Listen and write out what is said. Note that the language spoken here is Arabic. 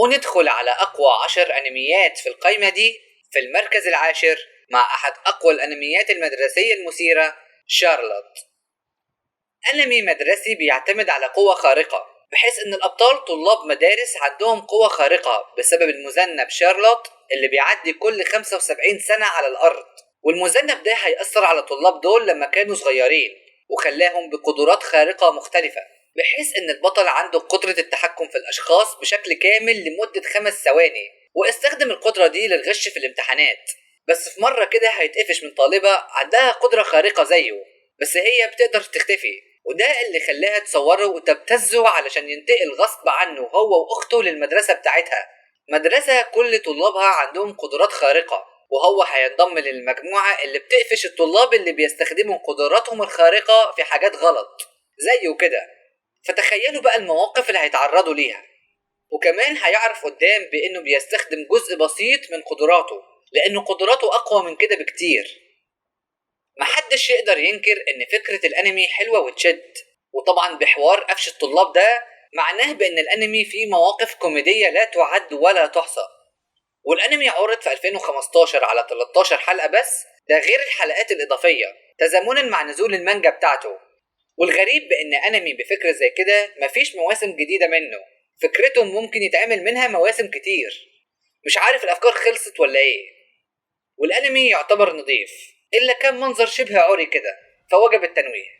وندخل على أقوى 10 أنميات في القائمة دي. في المركز العاشر مع أحد أقوى الأنميات المدرسية المثيرة، شارلوت. أنمي مدرسي بيعتمد على قوة خارقة، بحيث إن الأبطال طلاب مدارس عندهم قوة خارقة بسبب المذنب شارلوت اللي بيعدي كل 75 سنة على الأرض. والمذنب ده هيأثر على الطلاب دول لما كانوا صغيرين وخلاهم بقدرات خارقة مختلفة، بحيث إن البطل عنده قدرة التحكم في الأشخاص بشكل كامل لمدة 5 ثواني، واستخدم القدرة دي للغش في الامتحانات. بس في مرة كده هيتقفش من طالبة عندها قدرة خارقة زيه، بس هي بتقدر تختفي، وده اللي خلاها تصوره وتبتزه علشان ينتقل غصب عنه هو وأخته للمدرسة بتاعتها، مدرسة كل طلابها عندهم قدرات خارقة. وهو هينضم للمجموعة اللي بتقفش الطلاب اللي بيستخدموا قدراتهم الخارقة في حاجات غلط زيه كده. فتخيلوا بقى المواقف اللي هيتعرضوا ليها. وكمان هيعرف قدام بأنه بيستخدم جزء بسيط من قدراته، لأنه قدراته أقوى من كده بكتير. محدش يقدر ينكر ان فكرة الانمي حلوة وتشد، وطبعا بحوار قفش الطلاب ده معناه بان الانمي فيه مواقف كوميدية لا تعد ولا تحصى. والانمي عرض في 2015 على 13 حلقة بس، ده غير الحلقات الاضافية تزامنا مع نزول المانجا بتاعته. والغريب بان انمي بفكرة زي كده مفيش مواسم جديدة منه، فكرته ممكن يتعمل منها مواسم كتير. مش عارف الافكار خلصت ولا ايه. والانمي يعتبر نظيف، إلا كان منظر شبه عري كده، فوجب التنويه.